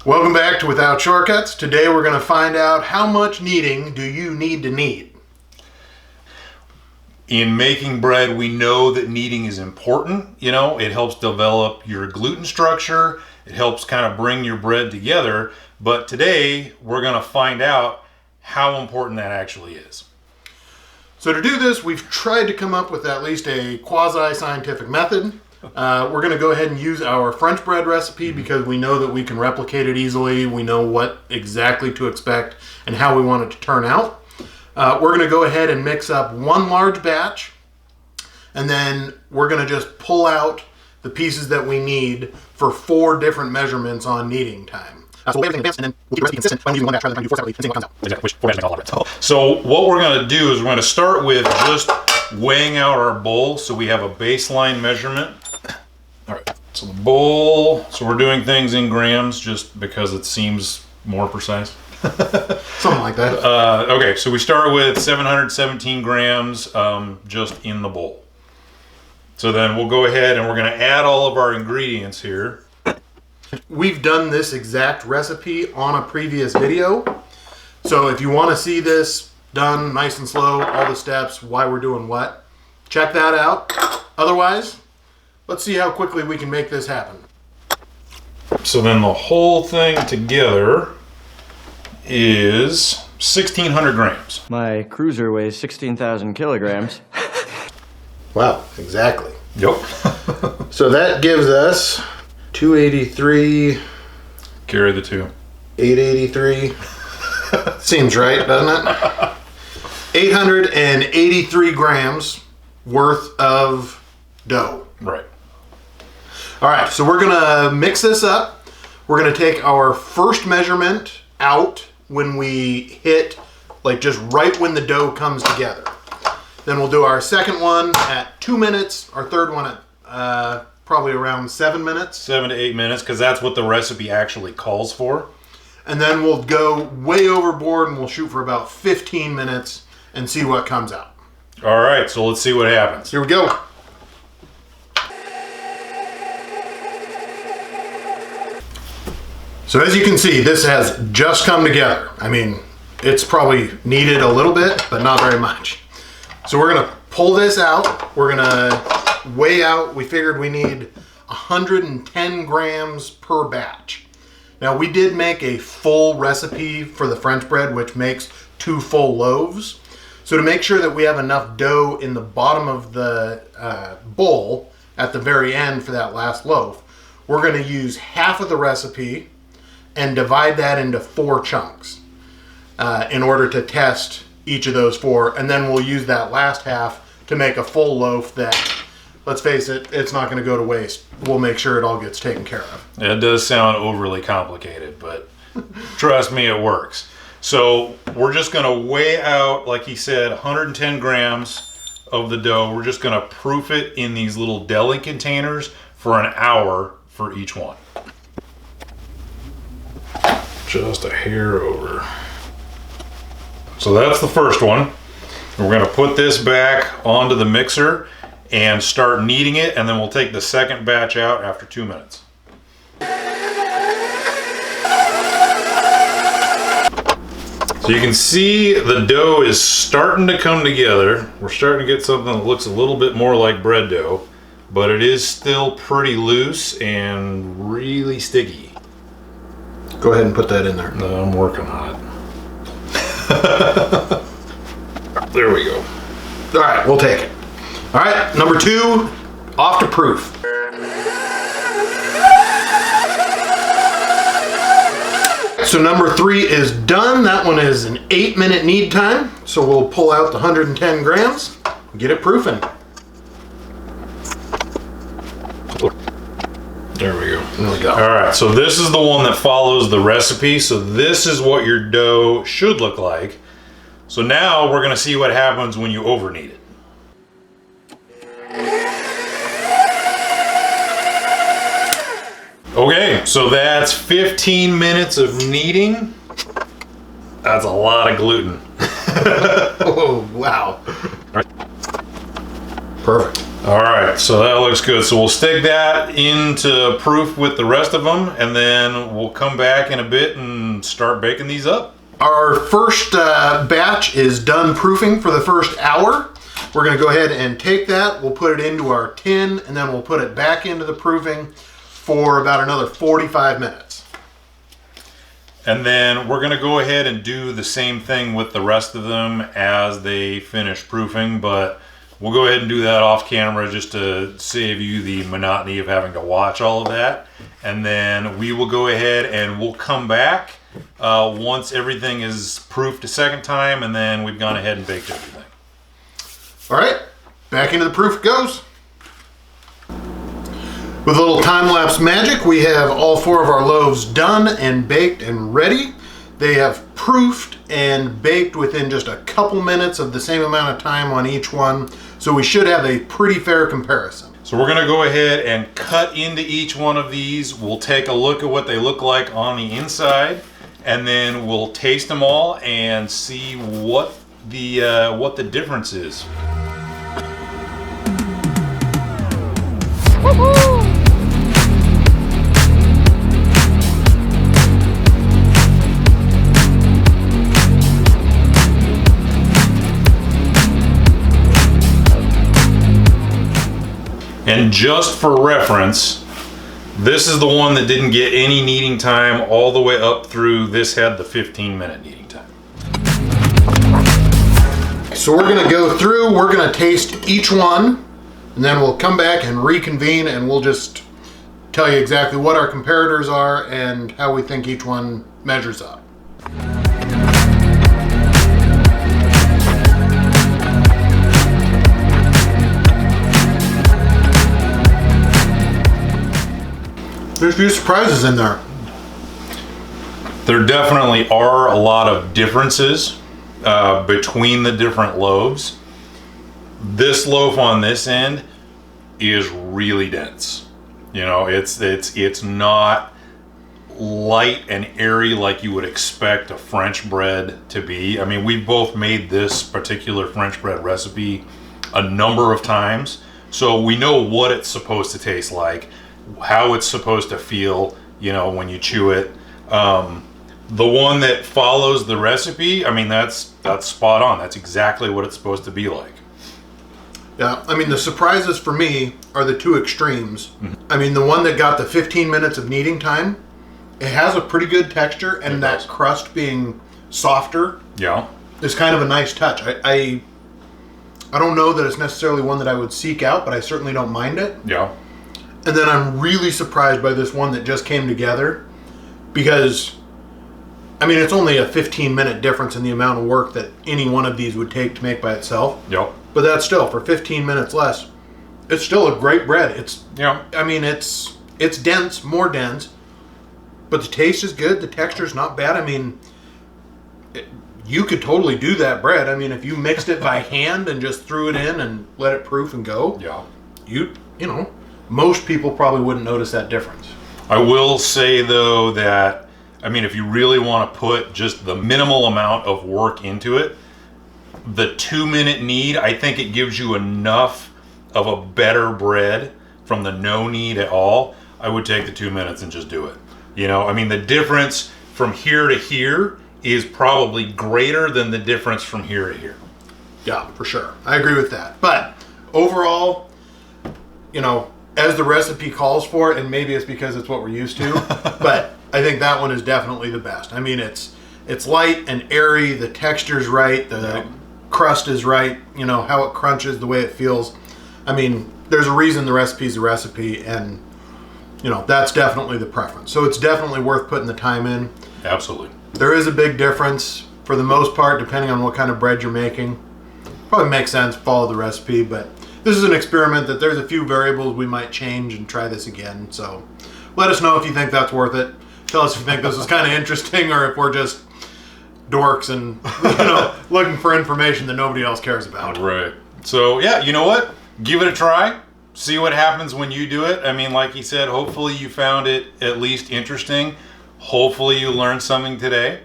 Welcome back to Without Shortcuts. Today we're going to find out how much kneading do you need to knead. In making bread, we know that kneading is important. It helps develop your gluten structure. It helps kind of bring your bread together. But today we're going to find out how important that actually is. So to do this, we've tried to come up with at least a quasi-scientific method. We're going to go ahead and use our French bread recipe because we know that we can replicate it easily. We know what exactly to expect and how we want it to turn out. We're going to go ahead and mix up one large batch, and then we're going to just pull out the pieces that we need for 4 different measurements on kneading time. So we'll weigh everything in advance, and then we'll keep the recipe consistent when we're using one batch rather than trying to do 4 separately and seeing what comes out. Exactly, which 4 batches make all of it. So what we're going to do is we're going to start with just weighing out our bowl so we have a baseline measurement. All right, so the bowl, so we're doing things in grams just because it seems more precise. Something like that. Okay, so we start with 717 grams just in the bowl. So then we'll go ahead and we're going to add all of our ingredients here. We've done this exact recipe on a previous video. So if you want to see this done nice and slow, all the steps, why we're doing what, check that out. Otherwise, let's see how quickly we can make this happen. So then the whole thing together is 1,600 grams. My cruiser weighs 16,000 kilograms. Wow, exactly. Yep. So that gives us 283, Carry the 2. 883. Seems right, doesn't it? 883 grams worth of dough. Right. All right, so we're gonna mix this up. We're gonna take our first measurement out when we hit, like just right when the dough comes together. Then we'll do our second one at 2 minutes, our third one at probably around 7 minutes. 7 to 8 minutes, because that's what the recipe actually calls for. And then we'll go way overboard and we'll shoot for about 15 minutes and see what comes out. All right, so let's see what happens. Here we go. So as you can see, this has just come together. I mean, it's probably needed a little bit, but not very much. So we're gonna pull this out. We're gonna weigh out, we figured we need 110 grams per batch. Now we did make a full recipe for the French bread, which makes 2 full loaves. So to make sure that we have enough dough in the bottom of the bowl at the very end for that last loaf, we're gonna use half of the recipe and divide that into 4 chunks in order to test each of those 4. And then we'll use that last half to make a full loaf that, let's face it, it's not going to go to waste. We'll make sure it all gets taken care of. It does sound overly complicated, but trust me, it works. So we're just going to weigh out, like he said, 110 grams of the dough. We're just going to proof it in these little deli containers for an hour for each one. Just a hair over. So that's the first one. We're going to put this back onto the mixer and start kneading it, and then we'll take the second batch out after 2 minutes. So you can see the dough is starting to come together. We're starting to get something that looks a little bit more like bread dough, but it is still pretty loose and really sticky. Go ahead and put that in there. No, I'm working on it. There we go. All right, we'll take it. All right, number 2, off to proof. So number 3 is done. That one is an 8-minute knead time. So we'll pull out the 110 grams and get it proofing. There we go. There we go. All right, so this is the one that follows the recipe. So this is what your dough should look like. So now we're gonna see what happens when you over knead it. Okay, so that's 15 minutes of kneading. That's a lot of gluten. Oh, wow. All right. Perfect. All right, so that looks good. So we'll stick that into proof with the rest of them, and then we'll come back in a bit and start baking these up. Our first batch is done proofing for the first hour. We're going to go ahead and take that. We'll put it into our tin, and then we'll put it back into the proofing for about another 45 minutes. And then we're going to go ahead and do the same thing with the rest of them as they finish proofing, but we'll go ahead and do that off camera just to save you the monotony of having to watch all of that. And then we will go ahead and we'll come back once everything is proofed a second time, and then we've gone ahead and baked everything. All right, back into the proof it goes. With a little time-lapse magic, we have all 4 of our loaves done and baked and ready. They have proofed and baked within just a couple minutes of the same amount of time on each one, so we should have a pretty fair comparison. So we're gonna go ahead and cut into each one of these. We'll take a look at what they look like on the inside, and then we'll taste them all and see what the difference is. And just for reference, this is the one that didn't get any kneading time all the way up through. This had the 15-minute kneading time. So we're gonna go through, we're gonna taste each one, and then we'll come back and reconvene, and we'll just tell you exactly what our comparators are and how we think each one measures up. There's a few surprises in there. There definitely are a lot of differences between the different loaves. This loaf on this end is really dense. You know, it's not light and airy like you would expect a French bread to be. I mean, we've both made this particular French bread recipe a number of times, so we know what it's supposed to taste like, how it's supposed to feel, you know, when you chew it. The one that follows the recipe, I mean, that's spot on. That's exactly what it's supposed to be like. Yeah, I mean, the surprises for me are the two extremes. I mean, the one that got the 15 minutes of kneading time, it has a pretty good texture, and that crust being softer, yeah, is kind of a nice touch. I don't know that it's necessarily one that I would seek out, but I certainly don't mind it. Yeah. And then I'm really surprised by this one that just came together, because, I mean, it's only a 15-minute difference in the amount of work that any one of these would take to make by itself. Yep. But that's still, for 15 minutes less, it's still a great bread. It's, yeah. I mean, it's dense, more dense, but the taste is good. The texture's not bad. I mean, you could totally do that bread. I mean, if you mixed it by hand and just threw it in and let it proof and go, Yeah. you know, most people probably wouldn't notice that difference. I will say, though, that, I mean, if you really want to put just the minimal amount of work into it, the 2-minute knead, I think it gives you enough of a better bread from the no knead at all. I would take the 2 minutes and just do it. You know, I mean, the difference from here to here is probably greater than the difference from here to here. Yeah, for sure. I agree with that. But overall, you know, as the recipe calls for it, and maybe it's because it's what we're used to, but I think that one is definitely the best. I mean, it's light and airy, the texture's right, the crust is right, you know, how it crunches, the way it feels. I mean, there's a reason the recipe's the recipe, and, you know, that's definitely the preference. So it's definitely worth putting the time in. Absolutely. There is a big difference, for the most part, depending on what kind of bread you're making. Probably makes sense, follow the recipe, but this is an experiment that there's a few variables we might change and try this again. So let us know if you think that's worth it. Tell us if you think this is kind of interesting, or if we're just dorks and, you know, looking for information that nobody else cares about. Right. So, yeah, you know what? Give it a try. See what happens when you do it. I mean, like you said, hopefully you found it at least interesting. Hopefully you learned something today.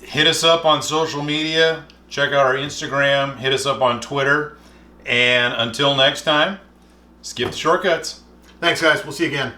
Hit us up on social media. Check out our Instagram. Hit us up on Twitter. And until next time, skip the shortcuts. Thanks, guys. We'll see you again.